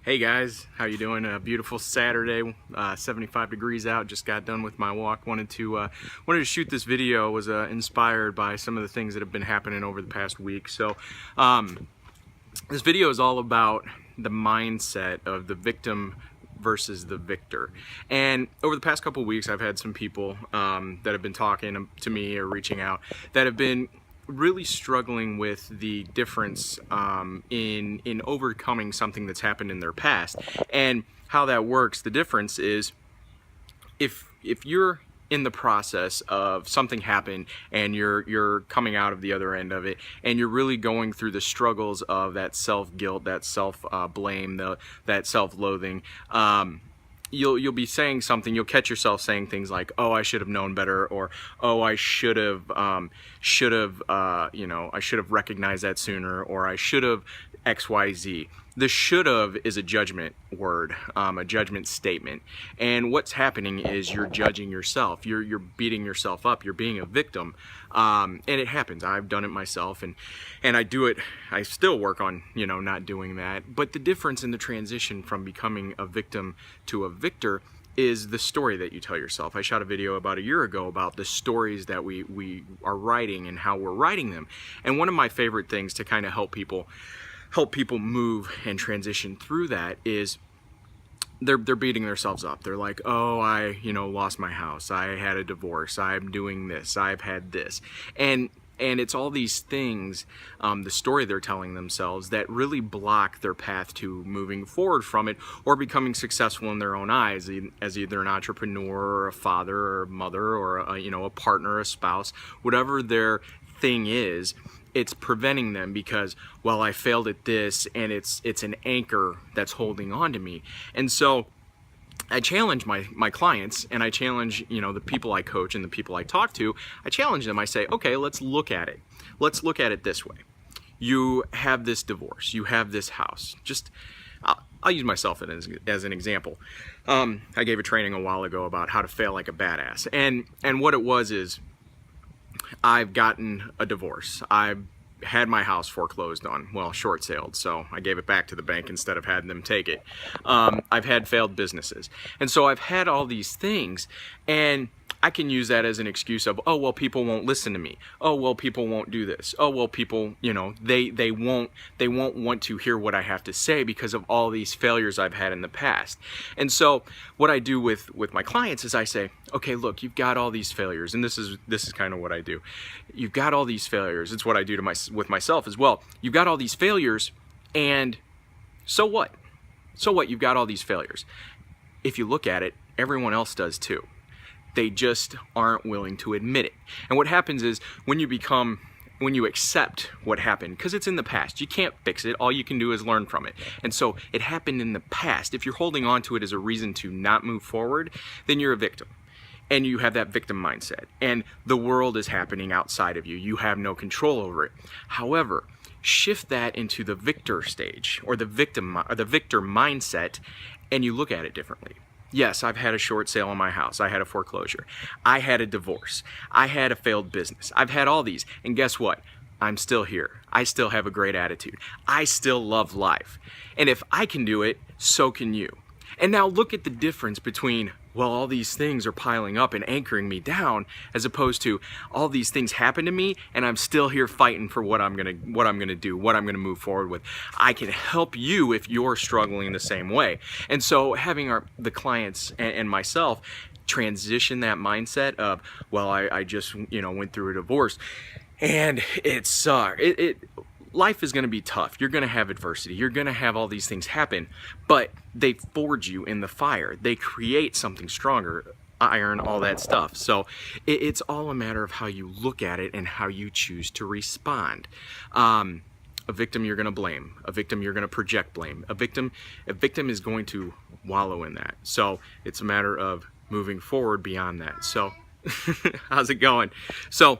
Hey guys, how you doing? A beautiful Saturday, 75 degrees out. Just got done with my walk. Wanted to shoot this video. Was inspired by some of the things that have been happening over the past week. So this video is all about the mindset of the victim versus the victor. And over the past couple weeks, I've had some people that have been talking to me or reaching out that have been really struggling with the difference in overcoming something that's happened in their past. And how that works, the difference is if you're in the process of something happened and you're coming out of the other end of it, and you're really going through the struggles of that self-guilt, that self-blame, that self-loathing, you'll be saying something, you'll catch yourself saying things like, oh, I should have known better, or oh, I should have recognized that sooner, or I should have XYZ. The should have is a judgment word, a judgment statement. And what's happening is you're judging yourself. You're beating yourself up. You're being a victim. And it happens. I've done it myself, and I do it. I still work on, not doing that. But the difference in the transition from becoming a victim to a victor is the story that you tell yourself. I shot a video about a year ago about the stories that we are writing and how we're writing them. And one of my favorite things to kind of help people move and transition through that is they're beating themselves up. They're like, oh, I lost my house, I had a divorce, I'm doing this, I've had this, and it's all these things, the story they're telling themselves, that really block their path to moving forward from it or becoming successful in their own eyes as either an entrepreneur or a father or a mother or a partner, a spouse, whatever their thing is. It's preventing them because, well, I failed at this, and it's an anchor that's holding on to me. And so I challenge my clients, and I challenge the people I coach and the people I talk to. I challenge them. I say, okay, let's look at it. Let's look at it this way. You have this divorce. You have this house. I'll use myself as an example. I gave a training a while ago about how to fail like a badass, and what it was is, I've gotten a divorce. I had my house foreclosed on, well, short saled, so I gave it back to the bank instead of having them take it. I've had failed businesses. And so I've had all these things, and I can use that as an excuse of, oh, well, people won't listen to me. Oh, well, people won't do this. Oh, well, people, they won't want to hear what I have to say because of all these failures I've had in the past. And so what I do with my clients is I say, okay, look, you've got all these failures, and this is kind of what I do. You've got all these failures. It's what I do with myself as well. You've got all these failures, and so what? So what? You've got all these failures. If you look at it, everyone else does too. They just aren't willing to admit it. And what happens is when you accept what happened, because it's in the past, you can't fix it. All you can do is learn from it. And so it happened in the past. If you're holding on to it as a reason to not move forward, then you're a victim. And you have that victim mindset. And the world is happening outside of you. You have no control over it. However, shift that into the victor stage, or the victor mindset, and you look at it differently. Yes, I've had a short sale on my house. I had a foreclosure. I had a divorce. I had a failed business. I've had all these. And guess what? I'm still here. I still have a great attitude. I still love life. And if I can do it, so can you. And now look at the difference between, well, all these things are piling up and anchoring me down, as opposed to all these things happen to me and I'm still here fighting for what I'm gonna do, what I'm gonna move forward with. I can help you if you're struggling the same way. And so having the clients and myself transition that mindset of, well, I just went through a divorce and it sucked. Life is going to be tough. You're going to have adversity. You're going to have all these things happen, but they forge you in the fire. They create something stronger, iron, all that stuff. So it's all a matter of how you look at it and how you choose to respond. A victim you're going to blame. A victim you're going to project blame. A victim is going to wallow in that. So it's a matter of moving forward beyond that. So how's it going? So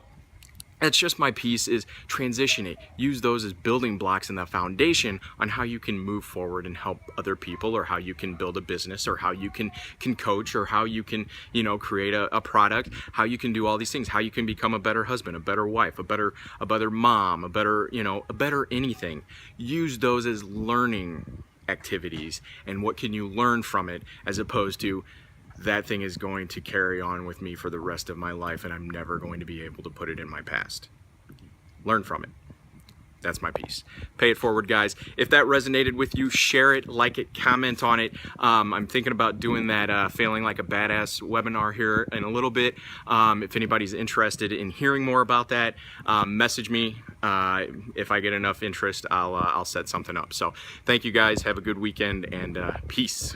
that's just my piece, is transition it. Use those as building blocks in the foundation on how you can move forward and help other people, or how you can build a business, or how you can coach, or how you can, create a product, how you can do all these things, how you can become a better husband, a better wife, a better mom, a better anything. Use those as learning activities, and what can you learn from it, as opposed to that thing is going to carry on with me for the rest of my life and I'm never going to be able to put it in my past. Learn from it. That's my piece. Pay it forward, guys. If that resonated with you, share it, like it, comment on it. I'm thinking about doing that Failing Like a Badass webinar here in a little bit. If anybody's interested in hearing more about that, message me. If I get enough interest, I'll set something up. So thank you, guys. Have a good weekend, and peace.